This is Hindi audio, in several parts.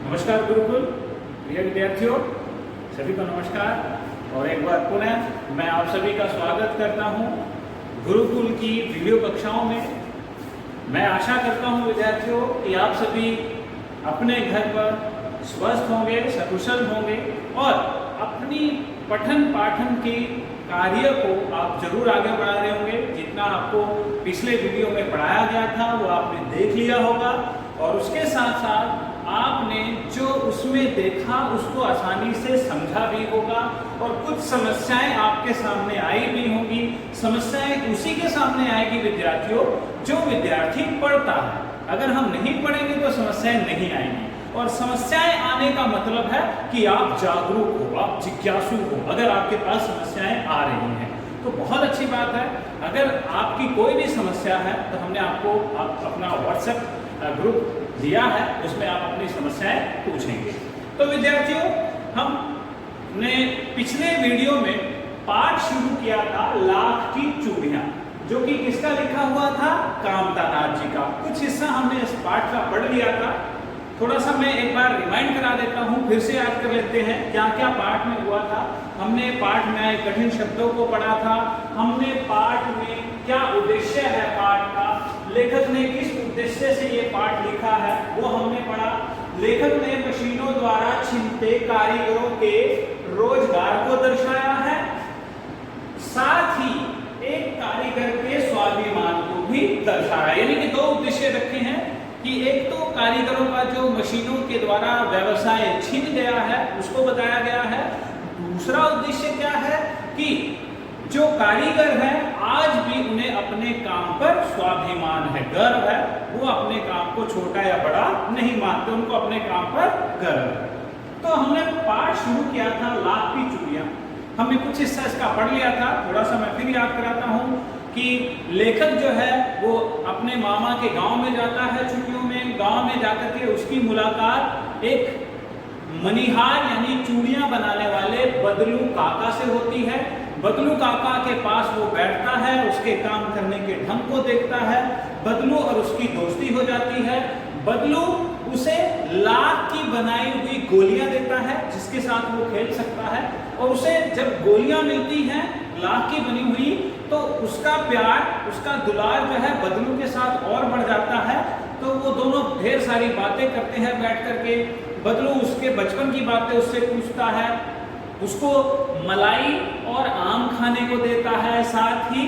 नमस्कार गुरुकुल प्रिय विद्यार्थियों, सभी को नमस्कार। और एक बार पुनः मैं आप सभी का स्वागत करता हूं गुरुकुल की वीडियो कक्षाओं में। मैं आशा करता हूं विद्यार्थियों कि आप सभी अपने घर पर स्वस्थ होंगे, सकुशल होंगे और अपनी पठन पाठन के कार्य को आप जरूर आगे बढ़ा रहे होंगे। जितना आपको पिछले वीडियो में पढ़ाया गया था वो आपने देख लिया होगा और उसके साथ साथ आपने जो उसमें देखा उसको आसानी से समझा भी होगा और कुछ समस्याएं आपके सामने आई भी होंगी। समस्याएं उसी के सामने आएगी विद्यार्थियों जो विद्यार्थी पढ़ता है। अगर हम नहीं पढ़ेंगे तो समस्याएं नहीं आएंगी और समस्याएं आने का मतलब है कि आप जागरूक हो, आप जिज्ञासु हो। अगर आपके पास समस्याएं आ रही हैं तो बहुत अच्छी बात है। अगर आपकी कोई भी समस्या है तो हमने आपको अपना व्हाट्सएप ग्रुप दिया है, उसमें आप अपनी समस्याएं पूछेंगे। तो विद्यार्थियों, हमने पिछले वीडियो में पाठ शुरू किया था लाख की चूड़ियां, जो कि किसका लिखा हुआ था? कामतानाथ जी का। कुछ हिस्सा हमने इस पाठ का पढ़ लिया था। थोड़ा सा मैं एक बार रिमाइंड करा देता हूं, फिर से याद कर लेते हैं क्या क्या पाठ में हुआ था। हमने पाठ में आए कठिन शब्दों को पढ़ा था। हमने पाठ में क्या उद्देश्य है पाठ का, लेखक ने किस उद्देश्य से ये पाठ लिखा है वो हमने पढ़ा। लेखक ने मशीनों द्वारा छिनते कारीगरों के रोजगार को दर्शाया है, साथ ही एक कारीगर के स्वाभिमान को भी दर्शाया। यानी कि दो उद्देश्य रखे हैं कि एक तो कारीगरों का जो मशीनों के द्वारा व्यवसाय छिन गया है उसको बताया गया है। दूसरा उद्देश्य क्या है कि जो कारीगर है आज भी उन्हें अपने काम पर स्वाभिमान है, गर्व है। वो अपने काम को छोटा या बड़ा नहीं मानते, उनको अपने काम पर गर्व है। तो हमने पाठ शुरू किया था लाख की चूड़ियां। हमने कुछ हिस्सा इसका पढ़ लिया था। थोड़ा सा मैं फिर याद कराता हूं कि लेखक जो है वो अपने मामा के गांव में जाता है छुट्टियों में। गांव में जाकर के उसकी मुलाकात एक मनिहार यानी चूड़ियां बनाने वाले बदलू काका से होती है। बदलू काका के पास वो बैठता है, उसके काम करने के ढंग को देखता है। बदलू और उसकी दोस्ती हो जाती है। बदलू उसे लाख की बनाई हुई गोलियां देता है जिसके साथ वो खेल सकता है और उसे जब गोलियां मिलती हैं लाख की बनी हुई तो उसका प्यार, उसका दुलार जो है बदलू के साथ और बढ़ जाता है। तो वो दोनों ढेर सारी बातें करते हैं बैठ करके। बदलू उसके बचपन की बातें उससे पूछता है, उसको मलाई और आम खाने को देता है, साथ ही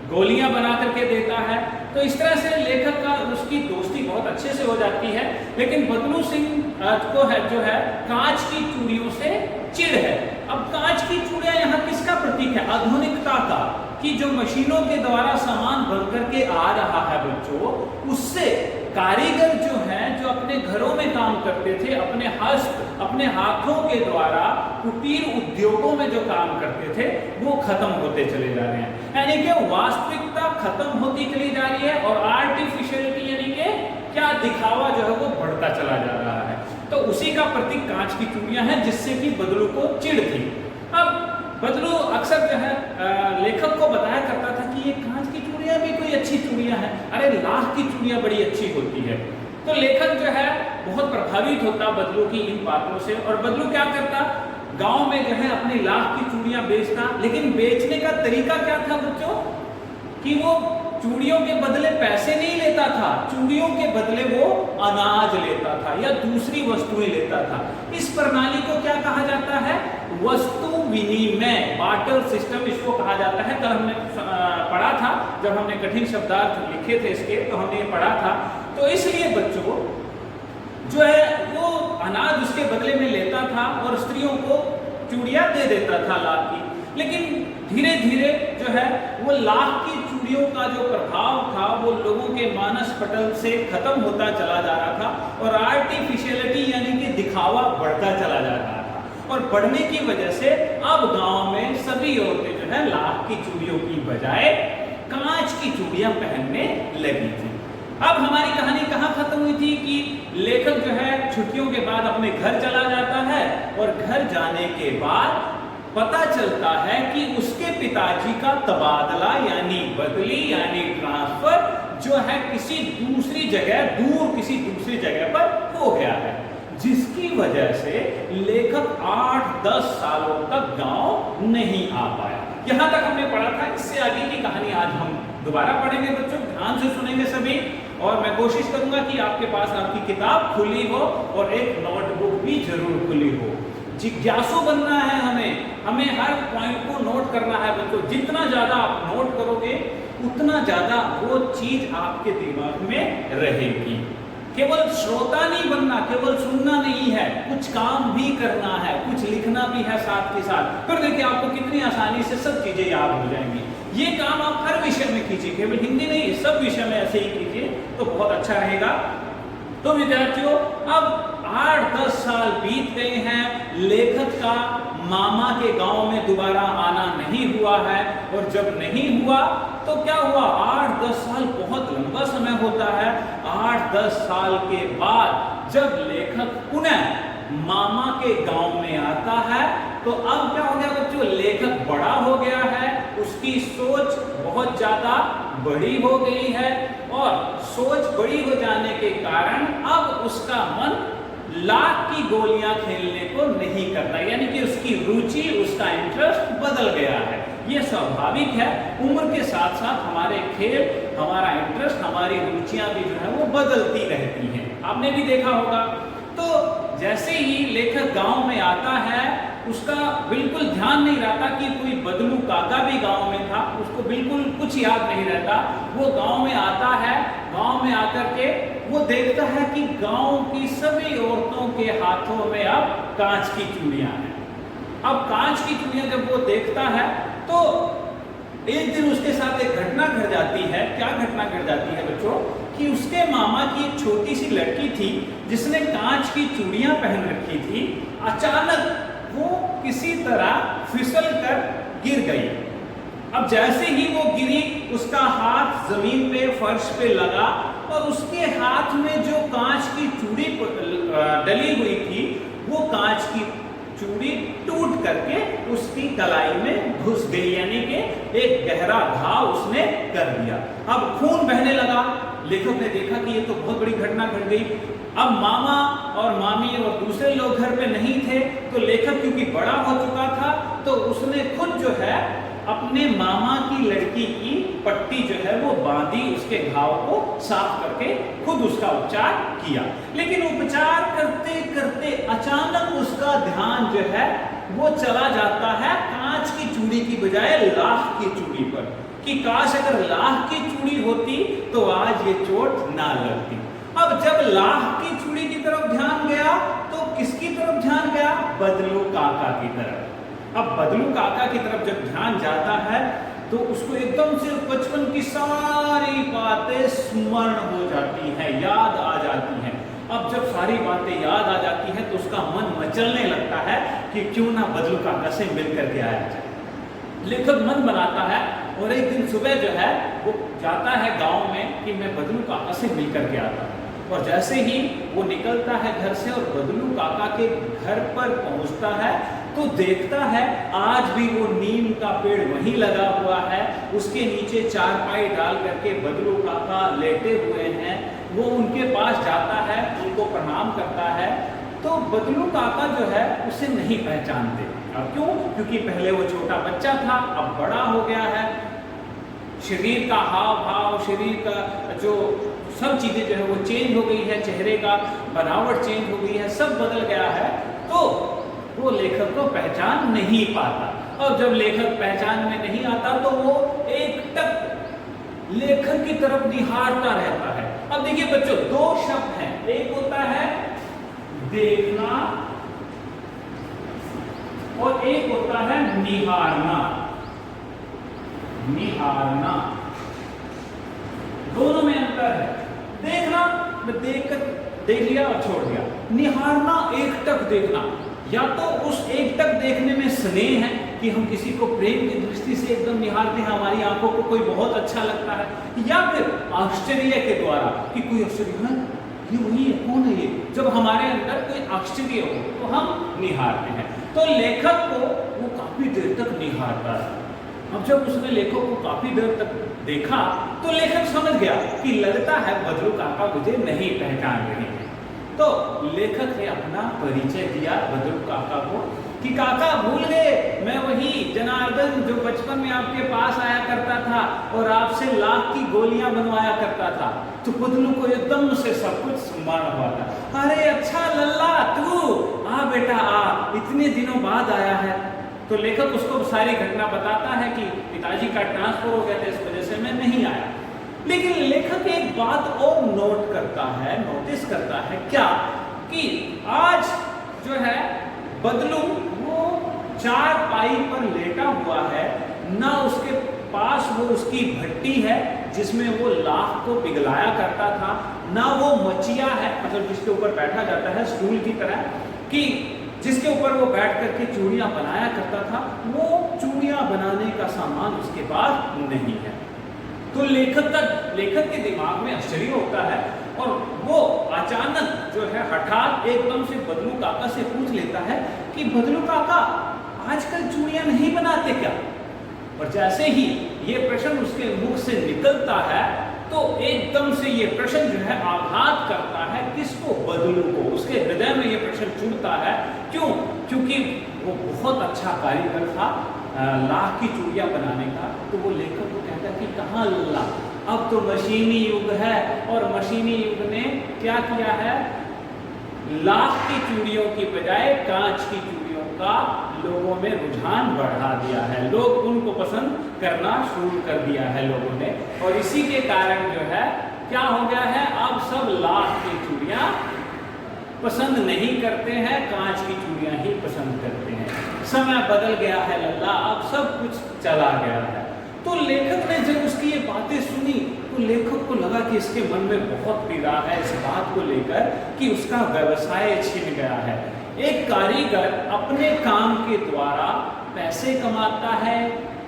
गोलियां बना करके देता है। तो इस तरह से लेखक का उसकी दोस्ती बहुत अच्छे से हो जाती है। लेकिन बदलू सिंह को है जो है कांच की चूड़ियों से चिढ़ है। अब कांच की चूड़ियां यहाँ किसका प्रतीक है? आधुनिकता का, कि जो मशीनों के द्वारा सामान बन करके आ रहा है बच्चों, उससे कारीगर जो हैं जो अपने घरों में काम करते थे, अपने हाथों के द्वारा कुटीर उद्योगों में जो काम करते थे वो खत्म होते चले जा रहे हैं। यानी कि वास्तविकता खत्म होती चली जा रही है और आर्टिफिशियलिटी यानी कि क्या दिखावा जो है वो बढ़ता चला जा रहा है। तो उसी का प्रतीक कांच की चूड़ियां हैं जिससे कि बदलू को चिढ़ थी। अब बदलू अक्सर जो है लेखक को बताया करता था कि ये कांच की चूड़ियां भी कोई अच्छी चूड़ियां हैं, अरे लाख की चूड़ियां बड़ी अच्छी होती है। तो लेखक जो है बहुत प्रभावित होता बदलू की इन बातों से और बदलू क्या करता, गांव में जो है अपनी लाख की चूड़ियां बेचता। लेकिन बेचने का तरीका क्या था बच्चों, कि वो चूड़ियों के बदले पैसे नहीं लेता था, चूड़ियों के बदले वो अनाज लेता था या दूसरी वस्तुएं लेता था। इस प्रणाली को क्या कहा जाता है? वस्तु विनिमय, बार्टर सिस्टम इसको कहा जाता है। कल हमने पढ़ा था, जब हमने कठिन शब्दार्थ लिखे थे इसके, तो हमने ये पढ़ा था। तो इसलिए बच्चों जो है वो अनाज उसके बदले में लेता था और स्त्रियों को चूड़ियां दे देता था लाख की। लेकिन धीरे धीरे जो है वो लाख की चूड़ियों का जो प्रभाव था वो लोगों के मानस पटल से खत्म होता चला जा रहा था और आर्टिफिशियलिटी यानी कि दिखावा बढ़ता चला जा रहा था। और बढ़ने की वजह से अब गांव में सभी औरतें जो है लाख की चूड़ियों की बजाय कांच की चूड़ियां पहनने लगी थी। अब हमारी कहानी कहाँ खत्म हुई थी कि लेखक जो है छुट्टियों के बाद अपने घर चला जाता है और घर जाने के बाद पता चलता है कि उसके पिताजी का तबादला यानी बदली यानी ट्रांसफर जो है किसी दूसरी जगह पर हो गया है। जिस वजह से लेखक 8-10 सालों तक गांव नहीं आ पाया। यहां तक हमने पढ़ा था। इससे आगे की कहानी आज हम दोबारा पढ़ेंगे बच्चों, ध्यान से सुनेंगे सभी। और मैं कोशिश करूंगा कि आपके पास आपकी किताब खुली हो और एक नोटबुक भी जरूर खुली हो। जिज्ञासु बनना है हमें हर पॉइंट को नोट करना है बच्चों। जितना ज्यादा आप नोट करोगे उतना ज्यादा वो चीज आपके दिमाग में रहेगी। केवल श्रोता नहीं बनना, केवल सुनना नहीं है, कुछ काम भी करना है, कुछ लिखना भी है साथ के साथ। फिर देखिए आपको कितनी आसानी से सब चीजें याद हो जाएंगी। ये काम आप हर विषय में कीजिए, केवल हिंदी नहीं, सब विषय में ऐसे ही कीजिए तो बहुत अच्छा रहेगा। तो विद्यार्थियों, अब 8-10 साल बीत गए हैं, लेखक का मामा के गांव में दोबारा आना नहीं हुआ है। और जब नहीं हुआ तो क्या हुआ, 8-10 साल बहुत लंबा समय होता है। 8-10 साल के बाद जब लेखक पुनः मामा के गांव में आता है तो अब क्या हो गया बच्चों, लेखक बड़ा हो गया है, उसकी सोच बहुत ज्यादा बड़ी हो गई है। और सोच बड़ी हो जाने के कारण अब उसका मन लाख की गोलियां खेलने को नहीं करता, यानी कि उसकी रुचि, उसका इंटरेस्ट बदल गया है। ये स्वाभाविक है, उम्र के साथ साथ हमारे खेल, हमारा इंटरेस्ट, हमारी रुचियां भी जो है वो बदलती रहती हैं। आपने भी देखा होगा। तो जैसे ही लेखक गांव में आता है, उसका बिल्कुल ध्यान नहीं रहता कि कोई बदलू काका भी गांव में था, उसको बिल्कुल कुछ याद नहीं रहता। वो गांव में आता है, गांव में आकर के वो देखता है कि गांव की सभी औरतों के हाथों में अब कांच की चूड़ियां हैं। अब कांच की चूड़ियां जब वो देखता है तो एक दिन उसके साथ एक घटना घट जाती है। क्या घटना घट जाती है बच्चों, कि उसके मामा की एक छोटी सी लड़की थी जिसने कांच की चूड़ियां पहन रखी थी। अचानक वो किसी तरह फिसल कर गिर गई। अब जैसे ही वो गिरी, उसका हाथ जमीन पे, फर्श पे लगा और उसके हाथ में जो कांच की चूड़ी डली हुई थी, वो कांच की चूड़ी टूट करके उसकी कलाई में घुस गई, यानी कि एक गहरा घाव उसने कर दिया। अब खून बहने लगा। लेखक ने देखा कि ये तो बहुत बड़ी घटना घट गई। अब मामा और मामी और दूसरे लोग घर पे नहीं थे, तो लेखक क्योंकि बड़ा हो चुका था तो उसने खुद जो है अपने मामा की लड़की की पट्टी जो है वो बांधी, उसके घाव को साफ करके खुद उसका उपचार किया। लेकिन उपचार करते करते अचानक उसका ध्यान जो है वो चला जाता है कांच की चूड़ी की बजाय लाख की चूड़ी पर, कि काश अगर लाख की चूड़ी होती तो आज ये चोट ना लगती। अब जब लाख की चूड़ी की तरफ ध्यान गया तो किसकी तरफ ध्यान गया, बदलू काका की तरफ। अब बदलू काका की तरफ जब ध्यान जाता है तो उसको एकदम से बचपन की सारी बातें स्मरण हो जाती हैं, याद आ जाती हैं। अब जब सारी बातें याद आ जाती हैं तो उसका मन मचलने लगता है कि क्यों ना बदलू काका से मिल करके आया जाए। लेखक मन बनाता है और एक दिन सुबह जो है वो जाता है गांव में कि मैं बदलू काका से मिल करके आता हूँ। और जैसे ही वो निकलता है घर से और बदलू काका के घर पर पहुंचता है तो देखता है आज भी वो नीम का पेड़ वहीं लगा हुआ है, उसके नीचे चारपाई डाल करके बदलू काका लेटे हुए हैं। वो उनके पास जाता है, उनको प्रणाम करता है, तो बदलू काका जो है उसे नहीं पहचानते। अब क्यों? क्योंकि पहले वो छोटा बच्चा था, अब बड़ा हो गया है। शरीर का हाव भाव, शरीर का जो सब चीजें जो है वो चेंज हो गई है, चेहरे का बनावट चेंज हो गई है, सब बदल गया है। तो वो लेखक को पहचान नहीं पाता। और जब लेखक पहचान में नहीं आता तो वो एकटक लेखक की तरफ निहारता रहता है। अब देखिए बच्चों, दो शब्द हैं, एक होता है देखना और एक होता है निहारना। निहारना, दोनों में अंतर है। देखना, मैं देख लिया और छोड़ दिया। निहारना, एकटक देखना। या तो उस एकटक देखने में स्नेह है कि हम किसी को प्रेम की दृष्टि से एकदम निहारते हैं, हमारी आंखों को कोई बहुत अच्छा लगता है, या फिर आश्चर्य के द्वारा कि कोई आश्चर्य है, ये वही है, कौन है ये। जब हमारे अंदर कोई आश्चर्य हो तो हम निहारते हैं। तो लेखक को वो काफी देर तक निहारता है। अब जब उसने लेखक को काफी देर तक देखा तो लेखक समझ गया कि लगता है बदलू काका मुझे नहीं पहचान रहे हैं। तो लेखक ने अपना परिचय दिया बदलू काका को कि काका भूल गए, मैं वही जनार्दन जो बचपन में आपके पास आया करता था और आपसे लाख की गोलियां बनवाया करता था। तो बदलू को एकदम से सब कुछ स्मरण हुआ था। अरे अच्छा लल्ला, तू आ बेटा आ, इतने दिनों बाद आया है। तो लेखक उसको सारी घटना बताता है कि पिताजी का ट्रांसफर हो गया था, इस वजह से मैं नहीं आया। लेकिन लेखक एक बात और नोटिस करता है क्या, कि आज जो है बदलू वो चारपाई पर लेटा हुआ है, ना उसके पास वो उसकी भट्टी है जिसमें वो लाख को पिघलाया करता था, ना वो मचिया है, मतलब जिसके ऊपर बैठा जाता है स्टूल की तरह, कि जिसके ऊपर वो बैठ करके चूड़ियां बनाया करता था, वो चूड़ियां बनाने का सामान उसके पास नहीं है। तो लेखक के दिमाग में आश्चर्य होता है और वो अचानक जो है हठात एकदम से बदलू काका से पूछ लेता है कि बदलू काका आजकल चूड़ियां नहीं बनाते क्या? और जैसे ही ये प्रश्न उसके मुख से निकलता है तो एकदम से ये प्रश्न जो है आघात करता है किसको? बदलू को। उसके हृदय में ये प्रश्न चुभता है। क्यों? क्योंकि वो बहुत अच्छा कारीगर था लाख की चूड़ियां बनाने का। तो वो लेखक को कहता है कि कहाँ लल्ला, अब तो मशीनी युग है और मशीनी युग ने क्या किया है, लाख की चूड़ियों की बजाय कांच की चूड़ियों का लोगों में रुझान बढ़ा दिया है। लोग उनको पसंद करना शुरू कर दिया है लोगों ने, और इसी के कारण जो है क्या हो गया है, अब सब लाख की चूड़ियां पसंद नहीं करते हैं, कांच की चूड़ियां ही पसंद करते हैं। समय बदल गया है लल्ला, अब सब कुछ चला गया है। तो लेखक ने जब उसकी ये बातें सुनी तो लेखक को लगा कि इसके मन में बहुत पीड़ा है इस बात को लेकर कि उसका व्यवसाय छिन गया है। एक कारीगर अपने काम के द्वारा पैसे कमाता है,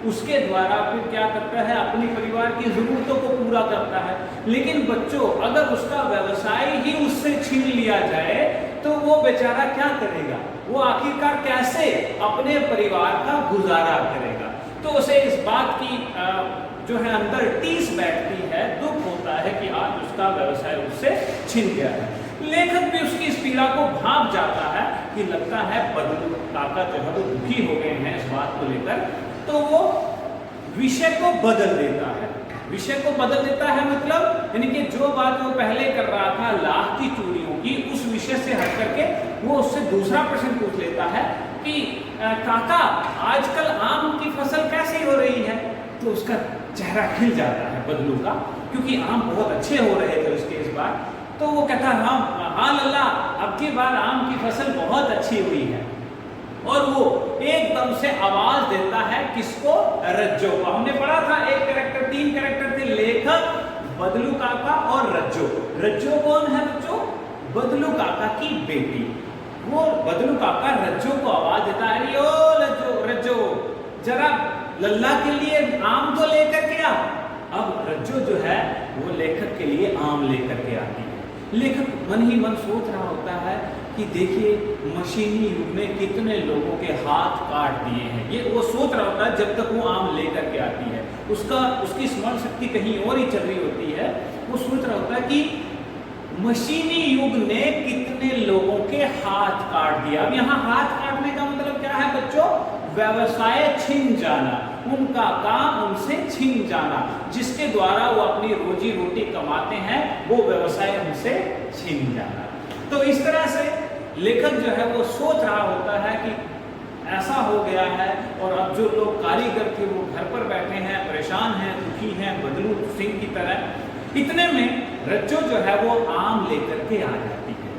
उसके द्वारा फिर क्या करता है, अपने परिवार की जरूरतों को पूरा करता है। लेकिन बच्चों, अगर उसका व्यवसाय ही उससे छीन लिया जाए तो वो बेचारा क्या करेगा? वो आखिरकार कैसे अपने परिवार का गुजारा करेगा? तो उसे इस बात की जो है अंदर टीस बैठती है, दुख होता है कि आज उसका व्यवसाय उससे छिन गया है। लेखक भी उसकी इस पीड़ा को भांप जाता है कि लगता है बदलू काका जो है वो दुखी हो गए हैं इस बात को लेकर। तो वो विषय को बदल देता है। विषय को बदल देता है मतलब यानी कि जो बात वो पहले कर रहा था लाख की चूड़ियों की, उस विषय से हट करके वो उससे दूसरा प्रश्न पूछ लेता है कि काका आजकल आम की फसल कैसी हो रही है? तो उसका चेहरा खिल जाता है बदलू का, क्योंकि आम बहुत अच्छे हो रहे थे उसके इस बार। तो वो कहता है हाँ लल्ला, अब की बार आम की फसल बहुत अच्छी हुई है। और वो एकदम से आवाज देता है किसको? रज्जो को। हमने पढ़ा था एक कैरेक्टर, 3 कैरेक्टर थे, लेखक, बदलू काका और रज्जो। रज्जो कौन है बच्चों? बदलू काका की बेटी। वो बदलू काका रज्जो को आवाज देता है, ओ रज्जो जरा लल्ला के लिए आम तो लेकर के आ। अब रज्जो जो है वो लेखक के लिए आम लेकर के आती है। लेखक मन ही मन सोच रहा होता है कि देखिए मशीनी युग ने कितने लोगों के हाथ काट दिए हैं। ये वो सोच रहा होता है जब तक वो आम लेकर के आती है। उसकी स्मरण शक्ति कहीं और ही चल रही होती है। वो सोच रहा होता है कि मशीनी युग ने कितने लोगों के हाथ काट दिया। अब यहाँ हाथ काटने का मतलब क्या है बच्चों? व्यवसाय छिन जाना, उनका काम उनसे छिन जाना, जिसके द्वारा वो अपनी रोजी रोटी कमाते हैं वो व्यवसाय उनसे छिन जाना। तो इस तरह से लेखक जो है वो सोच रहा होता है कि ऐसा हो गया है, और अब जो लोग कारीगर थे वो घर पर बैठे हैं, परेशान हैं, दुखी हैं, बदलू सिंह की तरह। इतने में रज्जो जो है वो आम लेकर के आ जाती है।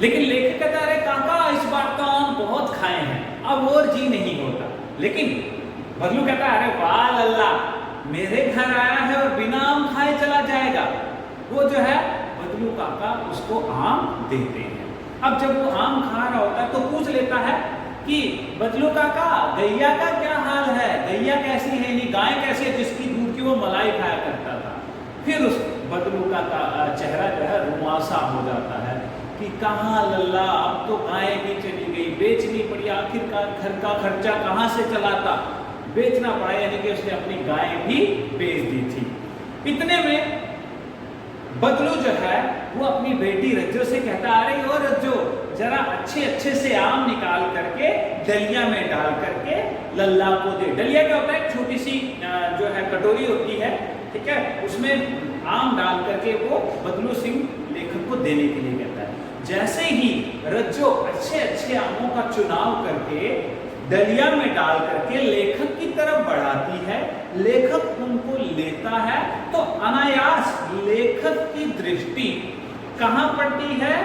लेकिन लेखक कहता है काका इस बार तो आम बहुत खाए हैं, अब और जी नहीं होता। लेकिन बदलू कहता है अरे वाह लल्ला, मेरे घर आया है और बिना आम खाए चला जाएगा। वो जो है बदलू काका उसको आम देते हैं। अब जब वो आम खा रहा होता है तो पूछ लेता है कि बदलू काका गैया का क्या हाल है? गैया कैसी है, यानी गाय कैसी है जिसकी दूध की वो मलाई खाया करता था। फिर उस बदलू का चेहरा जो है रुमासा हो जाता है कि कहाँ लल्ला, अब तो गाय भी चली गई, बेचनी पड़ी, आखिरकार घर का खर्चा कहाँ से चलाता? बेचना पड़ा, यानी कि उसने अपनी गाय भी बेच दी थी। इतने में बदलू जो है वो अपनी बेटी रज्जो से कहता, आ रही हो रज्जो, जरा अच्छे अच्छे से आम निकाल करके डलिया में डाल करके लल्ला को दे। डलिया क्या होता है? छोटी सी जो है कटोरी होती है, ठीक है, उसमें आम डाल करके वो बदलू सिंह लेखक को देने के लिए कहता है। जैसे ही रज्जो अच्छे अच्छे आमों का चुनाव करके डलिया में डाल करके लेखक की तरफ बढ़ाती है, लेखक उनको लेता है, तो अनायास लेखक की दृष्टि कहां पड़ती है?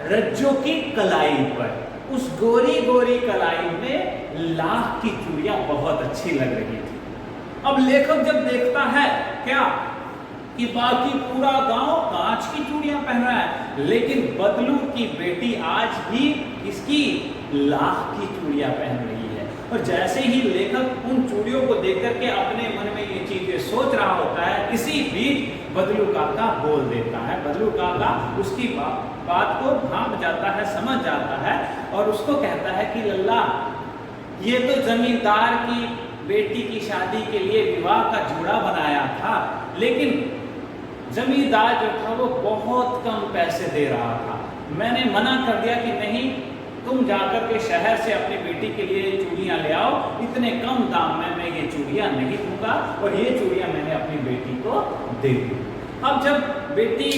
रज्जो की कलाई पर। उस गोरी गोरी कलाई में लाख की चूड़ियां बहुत अच्छी लग रही थी। अब लेखक जब देखता है क्या कि बाकी पूरा गांव कांच की चूड़ियां पहन रहा है, लेकिन बदलू की बेटी आज भी इसकी लाख की चूड़ियां पहन रही है। और जैसे ही लेखक उन चूड़ियों को देख करके अपने मन में ये चीजें सोच रहा होता है, इसी बीच बदलू काका बोल देता है। बदलू काका उसकी बात को भांप जाता है, समझ जाता है और उसको कहता है कि लल्ला, ये तो जमींदार की बेटी की शादी के लिए विवाह का जोड़ा बनाया था, लेकिन जमींदार जो था वो बहुत कम पैसे दे रहा था। मैंने मना कर दिया कि नहीं, तुम जाकर के शहर से अपनी बेटी के लिए चूड़ियां ले आओ, इतने कम दाम में मैं ये चूड़ियां नहीं दूंगा, और ये चूड़ियां मैंने अपनी बेटी को दे दी। अब जब बेटी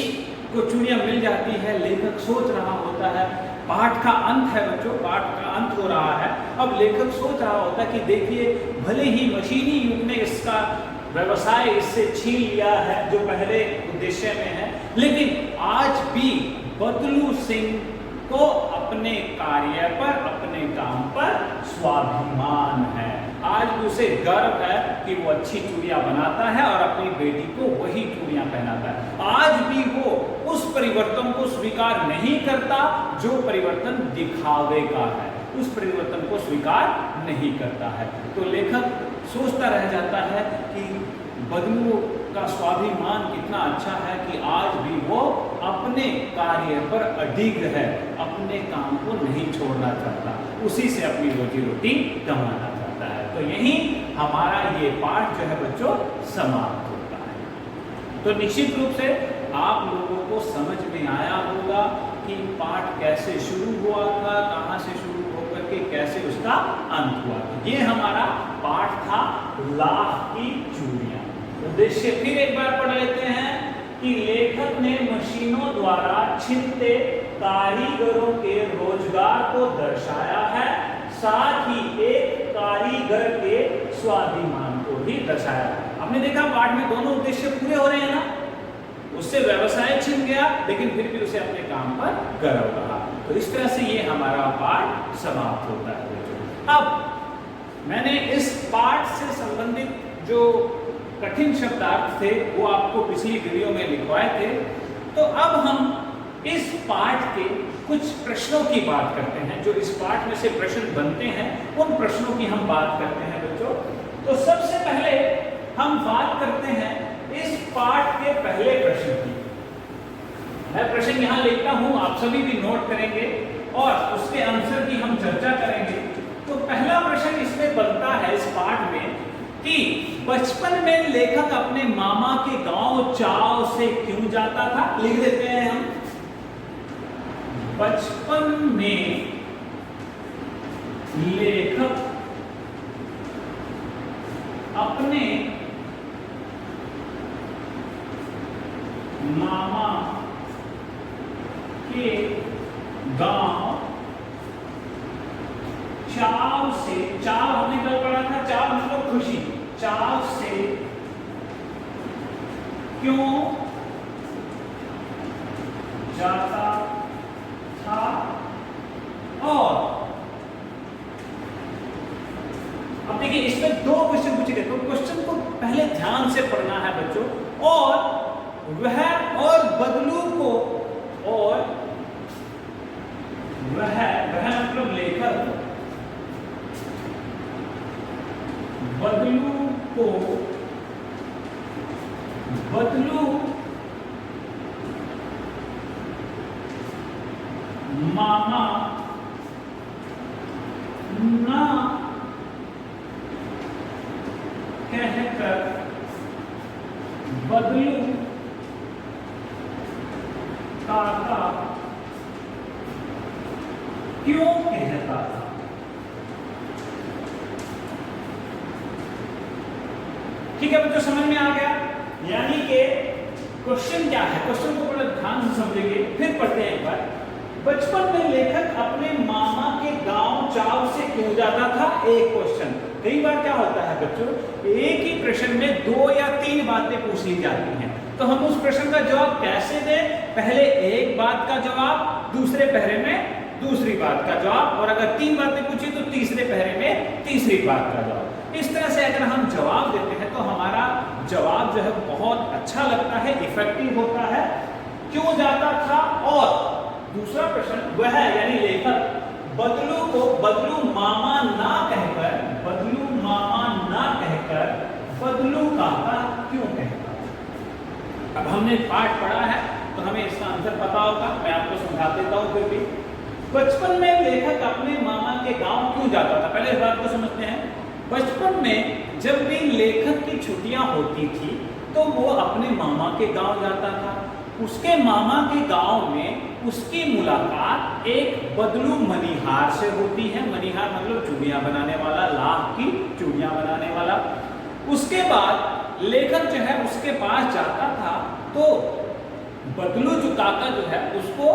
को चूड़ियां मिल जाती है, लेखक सोच रहा होता है, पाठ का अंत है बच्चों, पाठ का अंत हो रहा है। अब लेखक सोच रहा होता है कि देखिए, भले ही मशीनी युग में इसका व्यवसाय इससे छीन लिया है जो पहले उद्देश्य में है, लेकिन आज भी बदलू सिंह को अपने कार्य पर, अपने काम पर स्वाभिमान है। आज उसे गर्व है कि वो अच्छी चूड़ियां बनाता है और अपनी बेटी को वही चूड़ियां पहनाता है। आज भी वो उस परिवर्तन को स्वीकार नहीं करता जो परिवर्तन दिखावे का है, उस परिवर्तन को स्वीकार नहीं करता है। तो लेखक सोचता रह जाता है कि बदलू का स्वाभिमान कितना अच्छा है कि आज भी वो अपने कार्य पर अडिग है, अपने काम को नहीं छोड़ना चाहता, उसी से अपनी रोजी रोटी कमाना चाहता है। तो यही हमारा ये पाठ जो है बच्चों समाप्त होता है। तो निश्चित रूप से आप लोगों को समझ में आया होगा कि पाठ कैसे शुरू हुआ था, कहाँ से शुरू होकर के कैसे उसका अंत हुआ था। ये हमारा पाठ था लाख की चूड़ियां। उद्देश्य फिर एक बार पढ़ लेते हैं कि लेखक ने मशीनों द्वारा छिनते कारीगरों के रोजगार को दर्शाया है, साथ ही एक कारीगर के स्वाभिमान को भी दर्शाया है। आपने देखा पाठ में दोनों उद्देश्य पूरे हो रहे हैं ना, उससे व्यवसाय छिन गया लेकिन फिर भी उसे अपने काम पर गर्व रहा। तो इस तरह से ये हमारा पाठ समाप्त होता है। अब मैंने इस पाठ से संबंधित जो कठिन शब्दार्थ थे वो आपको पिछली वीडियो में लिखवाए थे। तो अब हम इस पाठ के कुछ प्रश्नों की बात करते हैं, जो इस पाठ में से प्रश्न बनते हैं, उन प्रश्नों की हम बात करते हैं बच्चों। तो सबसे पहले हम बात करते हैं इस पाठ के पहले प्रश्न की। मैं प्रश्न यहाँ लिखता हूँ, आप सभी भी नोट करेंगे और उसके आंसर की हम चर्चा करेंगे। तो पहला प्रश्न इसमें बनता है इस पाठ में कि बचपन में लेखक अपने मामा के गांव चाव से क्यों जाता था। लिख देते हैं हम, बचपन में लेखक अपने मामा के गांव चाव से, चाव हमने कल पढ़ा था, चाव मतलब खुशी, चाव से क्यों जाता था। और अब देखिए इसमें दो क्वेश्चन पूछे गए, तो क्वेश्चन को पहले ध्यान से पढ़ना है बच्चों। और वह और बदलू को, और वह मतलब लेखक बदलू को, बदलू मामा ना कहकर बदलू क्यों कहता था। ठीक है बच्चों, समझ में आ गया। यानी कि क्वेश्चन क्या है, क्वेश्चन को बड़ा ध्यान से समझेंगे, फिर पढ़ते हैं एक बार। बचपन में लेखक अपने मामा के गांव चाव से क्यों जाता था, एक क्वेश्चन। कई बार क्या होता है बच्चों, एक ही प्रश्न में 2 या 3 बातें पूछ ली जाती हैं, तो हम उस प्रश्न का जवाब कैसे दें, पहले एक बात का जवाब, दूसरे पहरे में दूसरी बात का जवाब, और अगर 3 बातें पूछी तो तीसरे पहरे में तीसरी बात का जवाब। इस तरह से अगर हम जवाब देते हैं तो हमारा जवाब जो है बहुत अच्छा लगता है, इफेक्टिव होता है। क्यों जाता था, और दूसरा प्रश्न वह है यानी लेखक बदलू को बदलू मामा ना कहकर, बदलू मामा ना कहकर बदलू काका क्यों कहता। अब हमने पाठ पढ़ा है तो हमें इसका आंसर पता होगा, मैं आपको समझा देता हूं। फिर भी बचपन में लेखक अपने मामा के गांव क्यों जाता था, पहले इस बात को समझते हैं। बचपन में जब भी लेखक की छुट्टियां होती थी तो वो अपने मामा के गांव जाता था। उसके मामा के गांव में उसकी मुलाकात एक बदलू मनिहार से होती है। मनिहार मतलब चूड़ियां बनाने वाला, लाख की चूड़ियां बनाने वाला। उसके बाद लेखक जो है उसके पास जाता था तो बदलू जो काका जो है उसको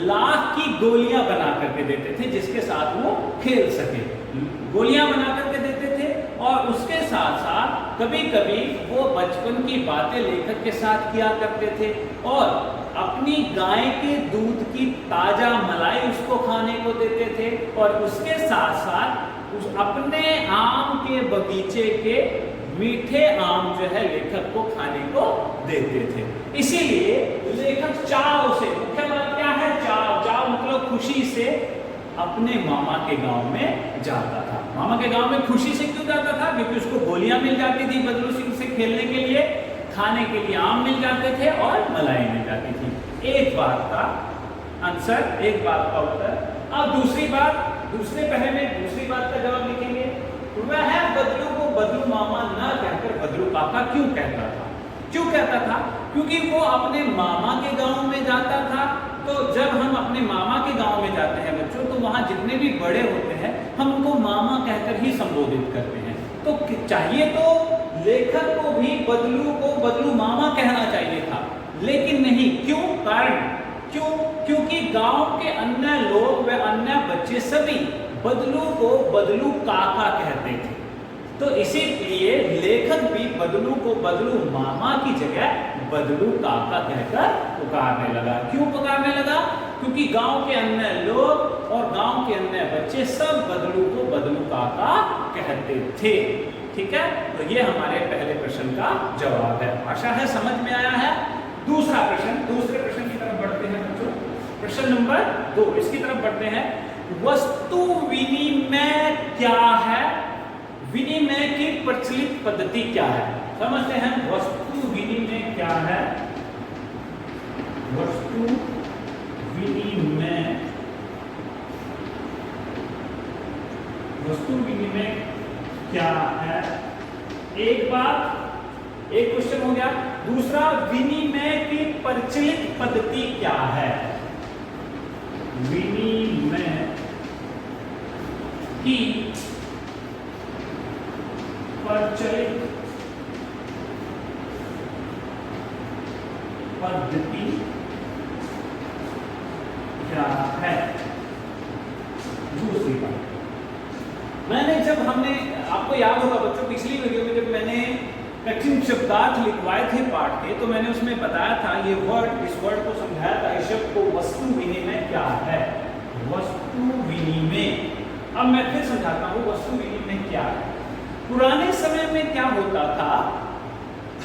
लाख की गोलियां बना करके देते थे जिसके साथ वो खेल सके। गोलियां बना करके देते थे और उसके साथ साथ कभी कभी वो बचपन की बातें लेखक के साथ किया करते थे और अपनी गाय के दूध की ताजा मलाई उसको खाने को देते थे और उसके साथ साथ उस अपने आम के बगीचे के मीठे आम जो है लेखक को खाने को देते थे। इसीलिए लेखक चाव से, मुख्य बात क्या है, चाव, चाव मतलब खुशी से अपने मामा के गांव में जाता था। मामा के गांव में खुशी से क्यों जाता था, क्योंकि उसको गोलियां मिल जाती थी बदलू सिंह से खेलने के लिए, खाने के लिए आम मिल जाते थे और मलाई मिल जाती थी। एक बात का आंसर, एक बात का उत्तर। अब दूसरी बात, दूसरे पहले में दूसरी बात का जवाब लिखेंगे। वह है बदलू को बदलू मामा ना कहकर बदलू काका क्यों कहता था। क्यों कहता था, क्योंकि वो अपने मामा के गांव में जाता था। तो जब हम अपने मामा के गांव में जाते हैं बच्चों तो वहां जितने भी बड़े होते हैं हम उनको मामा कहकर ही संबोधित करते हैं। तो चाहिए तो लेखक को भी बदलू को बदलू मामा कहना चाहिए था, लेकिन नहीं। क्यों, कारण क्यों, क्योंकि गांव के अन्य लोग व अन्य बच्चे सभी बदलू को बदलू काका कहते थे। तो इसीलिए लेखक भी बदलू को बदलू मामा की जगह बदलू काका कहकर पुकारने लगा। क्यों पुकारने लगा, क्योंकि गांव के अन्य लोग और गांव के अन्य बच्चे सब बदलू को बदलू काका कहते थे। ठीक है, तो ये हमारे पहले प्रश्न का जवाब है। आशा है समझ में आया है। दूसरा प्रश्न, दूसरे प्रश्न की तरफ बढ़ते हैं बच्चों। प्रश्न नंबर 2, इसकी तरफ बढ़ते हैं। वस्तु विनिमय क्या है, विनिमय की प्रचलित पद्धति क्या है, समझते हैं। वस्तु विनिमय क्या है, वस्तु विनिमय, वस्तु विनिमय क्या है। एक बात, एक क्वेश्चन हो गया। दूसरा, विनिमय की प्रचलित पद्धति क्या है, विनिमय की प्रचलित पद्धति क्या है। दूसरी बात, मैंने जब हमने, आपको याद होगा बच्चों पिछली वीडियो में जब मैंने कठिन शब्दार्थ लिखवाए थे पाठ के, तो मैंने उसमें बताया था ये वर्ड, इस वर्ड को समझाया था, इस शब्द को वस्तु विनिमय क्या है, वस्तु विनिमय। अब मैं फिर समझाता हूँ वस्तु विनिमय क्या है। पुराने समय में क्या होता था,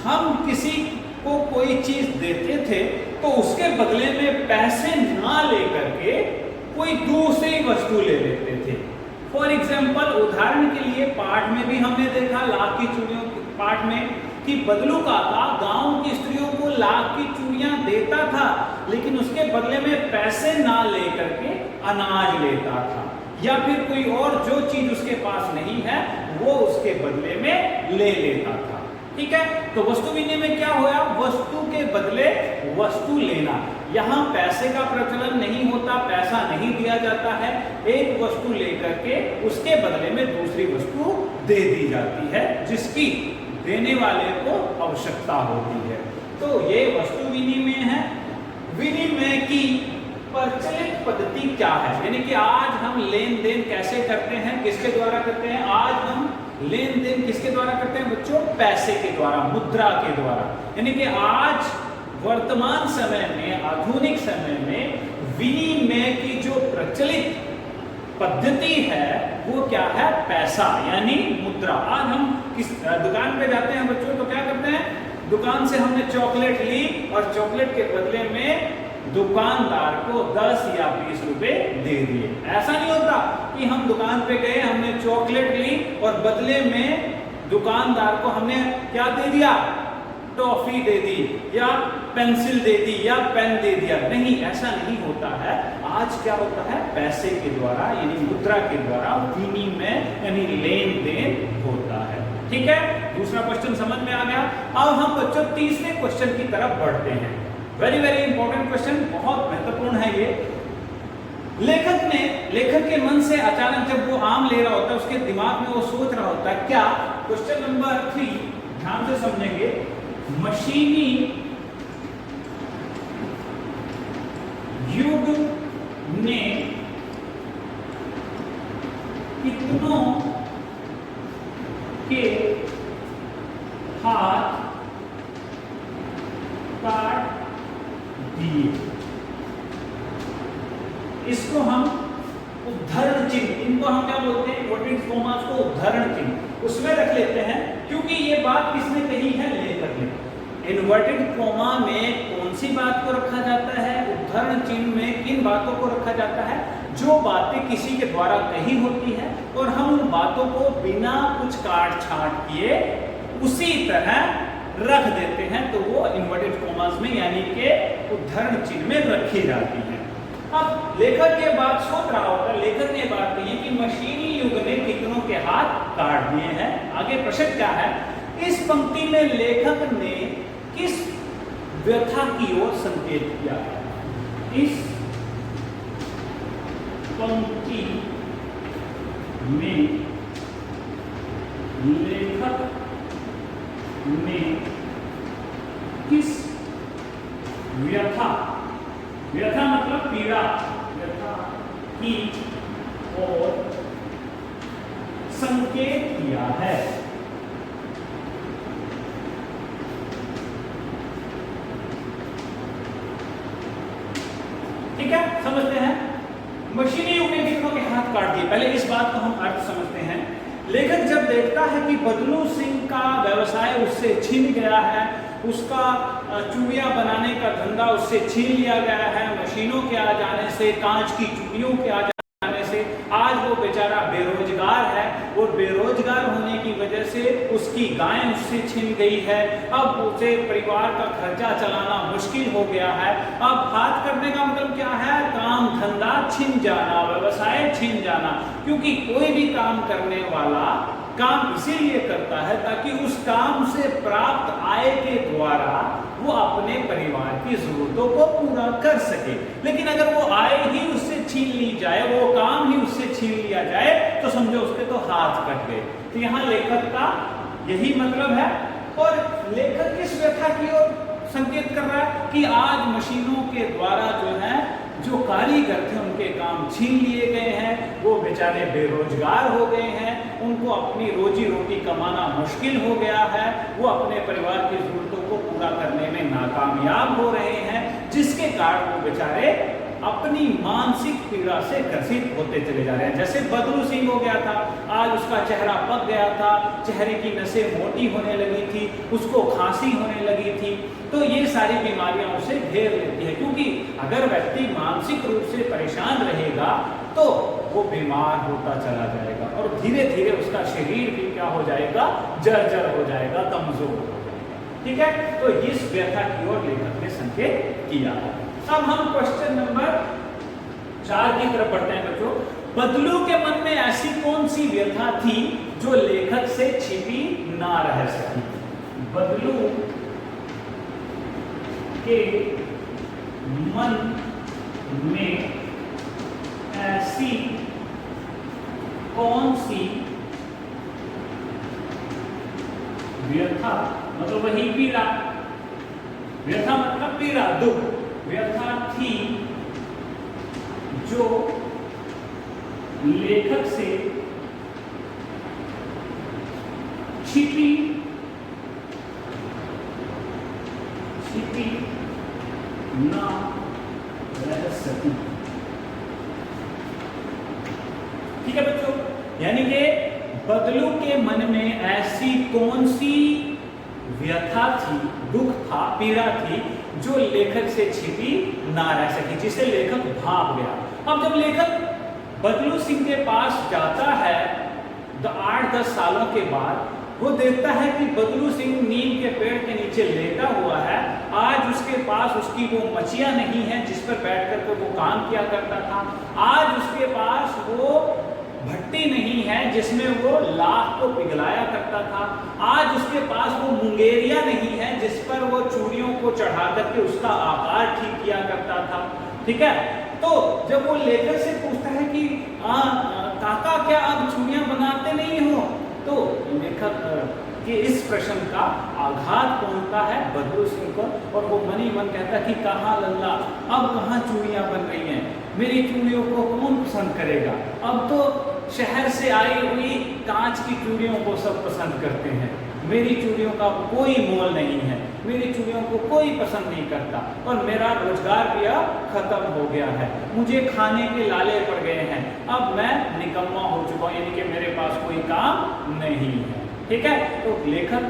हम किसी को कोई चीज देते थे तो उसके बदले में पैसे ना लेकर के कोई दूसरी वस्तु ले लेते थे। फॉर एग्जाम्पल, उदाहरण के लिए पाठ में भी हमने देखा लाख की चूड़ियों पाठ में कि बदलू काका गांव की स्त्रियों को लाख की चूड़ियां देता था, लेकिन उसके बदले में पैसे ना लेकर के अनाज लेता था, या फिर कोई और जो चीज उसके पास नहीं है वो उसके बदले में ले लेता था। ठीक है, तो वस्तु विनिमय क्या होया, वस्तु के बदले वस्तु लेना। यहाँ पैसे का प्रचलन नहीं होता, पैसा नहीं दिया जाता है, एक वस्तु लेकर के उसके बदले में दूसरी वस्तु दे दी जाती है जिसकी देने वाले को आवश्यकता होती है। तो ये वस्तु विनिमय है। विनिमय की प्रचलित पद्धति क्या है, यानी कि आज हम लेन देन कैसे करते हैं, किसके द्वारा करते हैं? आज हम लेन देन किसके द्वारा करते हैं बच्चों? पैसे के द्वारा, मुद्रा के द्वारा। यानी कि आज वर्तमान समय में, आधुनिक समय में विनिमय की जो प्रचलित पद्धति है वो क्या है? पैसा यानी मुद्रा। आज हम किस दुकान पे जाते हैं बच्चों तो क्या करते हैं? दुकान से हमने चॉकलेट ली और चॉकलेट के बदले में दुकानदार को 10 या 20 रुपए दे दिए। ऐसा नहीं होता कि हम दुकान पे गए, हमने चॉकलेट ली और बदले में दुकानदार को हमने क्या दे दिया? टॉफी दे दी या पेंसिल दे दी या पेन दे दिया। नहीं, ऐसा नहीं होता है। आज क्या होता है? पैसे के द्वारा यानी मुद्रा के द्वारा विनिमय यानी लेन देन होता है। ठीक है, दूसरा क्वेश्चन समझ में आ गया। अब हम बच्चों तीसरे क्वेश्चन की तरफ बढ़ते हैं। वेरी वेरी इंपॉर्टेंट क्वेश्चन, बहुत महत्वपूर्ण है ये। लेखक के मन से अचानक जब वो आम ले रहा होता है, उसके दिमाग में वो सोच रहा होता है क्या? क्वेश्चन नंबर 3 ध्यान से समझेंगे। मशीनी युग ने कितनों के हाथ काट दिए? इसको हम उद्धरण चिन्ह, इनको हम क्या बोलते हैं? इन्वर्टेड कॉमास को उद्धरण चिन्ह उसमें रख लेते हैं, क्योंकि ये बात किसने कही है? लेखक ने। इन्वर्टेड कॉमा में कौन सी बात को रखा जाता है? उद्धरण चिन्ह में किन बातों को रखा जाता है? जो बातें किसी के द्वारा कही होती है और हम उन बातों को बिना कुछ काट छाट किए उसी तरह रख देते हैं, तो वो इन्वर्टेड कॉमास में यानी कि उद्धरण चिन्ह में रखी जाती है। अब लेखक ये बात सोच रहा होगा, लेखक ने बात कही है कि मशीनी युग ने कितनों के हाथ काट दिए हैं। आगे प्रश्न क्या है? इस पंक्ति में लेखक ने किस व्यथा की ओर संकेत किया है? इस पंक्ति में लेखक ने किस व्यथा, व्यथा मतलब पीड़ा, व्यथा की ओर संकेत किया है? ठीक है, समझते हैं। मशीनी युग ने कितनों के हाथ काट दिए। पहले इस बात को हम अर्थ समझते हैं। लेखक जब देखता है कि बदलू सिंह का व्यवसाय उससे छीन गया है, उसका चूड़ियां बनाने का धंधा उससे छीन लिया गया है, मशीनों के आ जाने से, कांच की चूड़ियों के आ जाने से आज वो बेचारा बेरोजगार है और बेरोजगार होने की वजह से उसकी गाय उससे छीन गई है। अब उसे परिवार का खर्चा चलाना मुश्किल हो गया है। अब हाथ करने का मतलब क्या है? काम धंधा छिन जाना, व्यवसाय छिन जाना। क्योंकि कोई भी काम करने वाला काम इसीलिए करता है ताकि उस काम से प्राप्त आय के द्वारा वो अपने परिवार की जरूरतों को पूरा कर सके। लेकिन अगर वो आय ही उससे छीन ली जाए, वो काम ही उससे छीन लिया जाए, तो समझो उसके तो हाथ कट गए। तो यहाँ लेखक का यही मतलब है। और लेखक किस व्यथा की ओर संकेत कर रहा है? कि आज मशीनों के द्वारा जो है, जो कारीगर थे उनके काम छीन लिए गए हैं, वो बेचारे बेरोजगार हो गए हैं, उनको अपनी रोजी रोटी कमाना मुश्किल हो गया है, वो अपने परिवार की जरूरतों को पूरा करने में नाकामयाब हो रहे हैं, जिसके कारण वो बेचारे अपनी मानसिक पीड़ा से ग्रसित होते चले जा रहे हैं। जैसे बदलू सिंह हो गया था, आज उसका चेहरा पक गया था, चेहरे की नसें मोटी होने लगी थी, उसको खांसी होने लगी थी। तो ये सारी बीमारियां उसे घेर लेती है, क्योंकि अगर व्यक्ति मानसिक रूप से परेशान रहेगा तो वो बीमार होता चला जाएगा और धीरे धीरे उसका शरीर भी क्या हो जाएगा? जर्जर हो जाएगा, कमजोर हो जाएगा। ठीक है, तो इस व्यथा की ओर लेखक ने संकेत किया है। अब हम क्वेश्चन नंबर 4 की तरफ बढ़ते हैं बच्चों। बदलू के मन में ऐसी कौन सी व्यथा थी जो लेखक से छिपी ना रह सकी? बदलू के मन में ऐसी कौन सी व्यथा, मतलब वही पीड़ा, व्यथा मतलब पीड़ा, दुख, व्यथा थी जो लेखक से छिपी ना रह सकी। ठीक है बच्चों, यानी कि बदलू के मन में ऐसी कौन सी व्यथा थी, दुख था, पीड़ा थी जो लेखक से छिपी ना रह सकी, जिसे लेखक भाग गया। अब जब लेखक बदलू सिंह के पास जाता है 8-10 सालों के बाद, वो देखता है कि बदलू सिंह नीम के पेड़ के नीचे लेटा हुआ है। आज उसके पास उसकी वो मचिया नहीं है जिस पर बैठ कर वो काम किया करता था। आज उसके पास वो भट्टी नहीं है जिसमें वो लाख को पिघलाया करता था। आज उसके पास वो मुंगेरिया नहीं है जिस पर वो चूड़ियों को चढ़ा करके उसका आकार ठीक किया करता था। ठीक है, तो जब वो लेखक से पूछता है कि काका क्या अब चूड़ियां बनाते नहीं हो, तो लेखक के इस प्रश्न का आघात पहुंचता है बदलू सिंह को, और वो मनी मन कहता कि कहाँ लल्ला, अब कहाँ चूड़ियां बन रही हैं, मेरी चूड़ियों को कौन पसंद करेगा, अब तो शहर से आई हुई कांच की चूड़ियों को सब पसंद करते हैं, मेरी चूड़ियों का कोई मोल नहीं है, मेरी चूड़ियों को कोई पसंद नहीं करता, और मेरा रोजगार भी अब खत्म हो गया है, मुझे खाने के लाले पड़ गए हैं, अब मैं निकम्मा हो चुका हूं, यानी कि मेरे पास कोई काम नहीं है। ठीक है, तो लेखक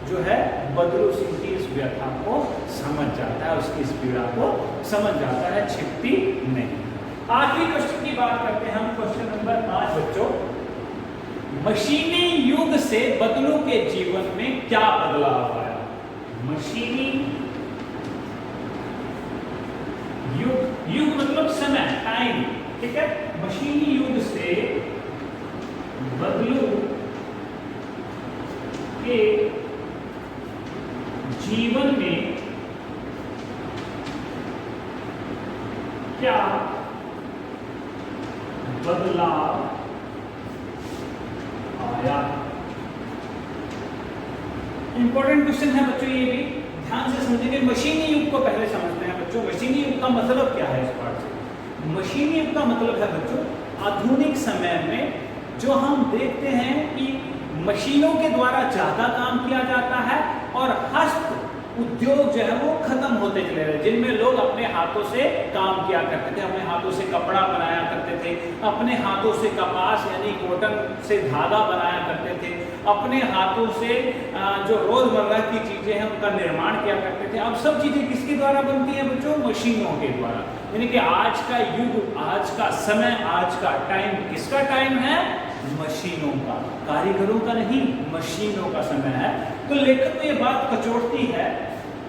जो है बदलू सिंह की इस व्यथा को समझ जाता है, उसकी इस पीड़ा को समझ जाता है, छिपती नहीं। आखिरी क्वेश्चन की बात करते हैं हम, क्वेश्चन नंबर 5 बच्चों। मशीनी युग से बदलू के जीवन में क्या बदलाव आया? मशीनी युग, युग मतलब समय, टाइम। ठीक है, मशीनी युग से बदलू के जीवन में क्या बदलाव आया? इंपॉर्टेंट क्वेश्चन है बच्चों, ये भी ध्यान से समझेंगे। मशीनी युग को पहले समझते हैं बच्चों। मशीनी युग का मतलब क्या है? इस पार्ट से मशीनी युग का मतलब है बच्चों, आधुनिक समय में जो हम देखते हैं कि मशीनों के द्वारा ज्यादा काम किया जाता है और हस्त उद्योग जो है वो खत्म होते चले रहे, जिनमें लोग अपने हाथों से काम किया करते थे, अपने हाथों से कपड़ा बनाया करते थे, अपने हाथों से कपास यानी कॉटन से धागा बनाया करते थे, अपने हाथों से जो रोजमर्रा की चीजें हैं उनका निर्माण किया करते थे। अब सब चीजें किसके द्वारा बनती हैं बच्चों? मशीनों के द्वारा। यानी कि आज का युग, आज का समय, आज का टाइम किसका टाइम है? मशीनों का, कारीगरों का नहीं, मशीनों का समय है। तो लेखक को ये बात कचोटती है,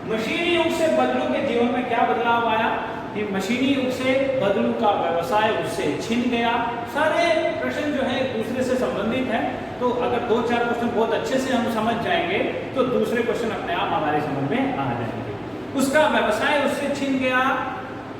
मशीनी युग से बदलू के जीवन में क्या बदलाव आया कि मशीनी युग से बदलू का व्यवसाय उससे छिन गया। सारे प्रश्न जो है एक दूसरे से संबंधित है, तो अगर 2-4 क्वेश्चन बहुत अच्छे से हम समझ जाएंगे तो दूसरे क्वेश्चन अपने आप हमारे समझ में आ जाएंगे। उसका व्यवसाय उससे छिन गया,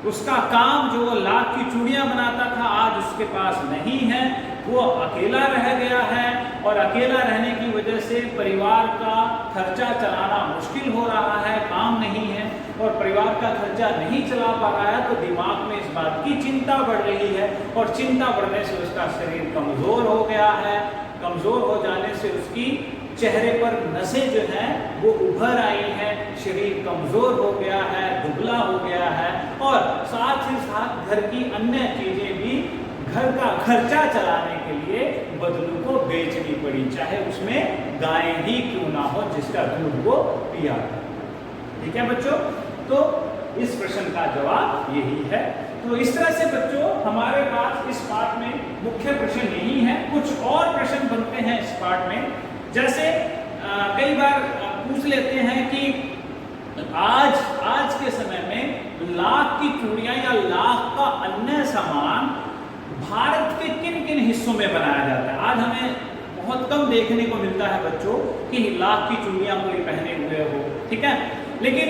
उसका काम जो लाख की चूड़ियां बनाता था आज उसके पास नहीं है, वो अकेला रह गया है, और अकेला रहने की वजह से परिवार का खर्चा चलाना मुश्किल हो रहा है, काम नहीं है और परिवार का खर्चा नहीं चला पा रहा है, तो दिमाग में इस बात की चिंता बढ़ रही है, और चिंता बढ़ने से उसका शरीर कमजोर हो गया है। कमजोर हो जाने से उसकी चेहरे पर नसें जो हैं वो उभर आई हैं, शरीर कमजोर हो गया है, दुबला हो गया है, और साथ ही साथ घर की अन्य चीजें भी, घर का खर्चा चलाने के लिए बदलू को बेचनी पड़ी, चाहे उसमें गाय ही क्यों ना हो जिसका दूध वो पिया। ठीक है बच्चों, तो इस प्रश्न का जवाब यही है। तो इस तरह से बच्चों हमारे पास इस पाठ में मुख्य प्रश्न यही है। कुछ और प्रश्न बनते हैं इस पाठ में, जैसे कई बार पूछ लेते हैं कि आज के समय में लाख की चूड़ियां या लाख का अन्य सामान भारत के किन किन हिस्सों में बनाया जाता है? आज हमें बहुत कम देखने को मिलता है बच्चों कि लाख की चूड़ियां कोई पहने हुए हो। ठीक है, लेकिन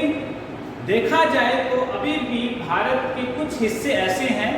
देखा जाए तो अभी भी भारत के कुछ हिस्से ऐसे हैं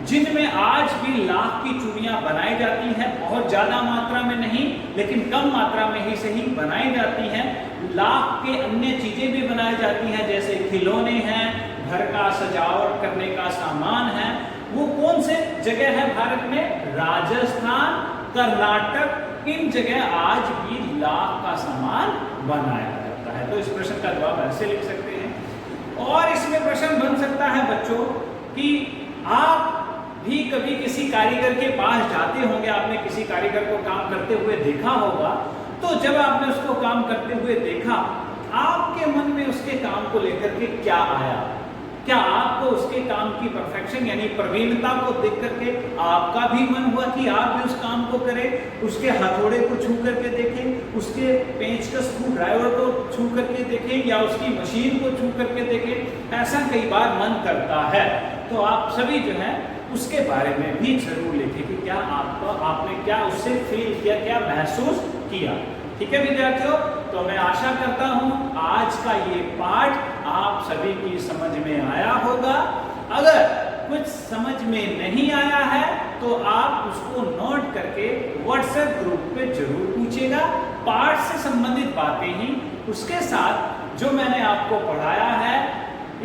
जिनमें आज भी लाख की चूड़ियां बनाई जाती हैं, बहुत ज्यादा मात्रा में नहीं लेकिन कम मात्रा में ही सही बनाई जाती हैं। लाख के अन्य चीजें भी बनाई जाती हैं, जैसे खिलौने हैं, घर का सजावट करने का सामान है। वो कौन से जगह है भारत में? राजस्थान, कर्नाटक, इन जगह आज भी लाख का सामान बनाया जाता है। तो इस प्रश्न का जवाब ऐसे लिख सकते हैं। और इसमें प्रश्न बन सकता है बच्चों कि आप भी कभी किसी कारीगर के पास जाते होंगे, आपने किसी कारीगर को काम करते हुए देखा होगा। तो जब आपने उसको काम करते हुए देखा, आपके मन में उसके काम को लेकर के क्या आया? क्या आपको उसके काम की परफेक्शन यानी प्रवीणता को देख करके आपका भी मन हुआ कि आप भी उस काम को करें? उसके हथौड़े को छू करके देखें, उसके पेंचकस स्क्रू ड्राइवर को छू करके देखें, या उसकी मशीन को छू करके देखें? ऐसा कई बार मन करता है। तो आप सभी जो है उसके बारे में भी जरूर लिखें कि क्या आपने क्या उससे फील किया, क्या महसूस किया। ठीक है विद्यार्थियों, तो मैं आशा करता हूं आज का ये पाठ आप सभी की समझ में आया होगा। अगर कुछ समझ में नहीं आया है तो आप उसको नोट करके व्हाट्सएप ग्रुप पे जरूर पूछिएगा। पाठ से संबंधित बातें ही, उसके साथ जो मैंने आपको पढ़ाया है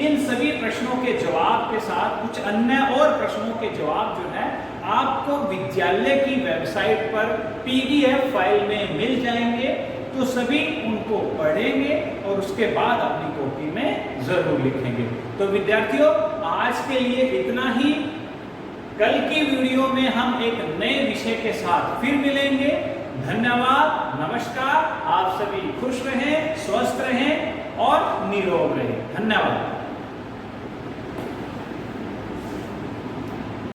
इन सभी प्रश्नों के जवाब के साथ कुछ अन्य और प्रश्नों के जवाब जो है आपको विद्यालय की वेबसाइट पर PDF फाइल में मिल जाएंगे। तो सभी उनको पढ़ेंगे और उसके बाद अपनी कॉपी में जरूर लिखेंगे। तो विद्यार्थियों, आज के लिए इतना ही। कल की वीडियो में हम एक नए विषय के साथ फिर मिलेंगे। धन्यवाद, नमस्कार। आप सभी खुश रहें, स्वस्थ रहें और निरोग रहें। धन्यवाद।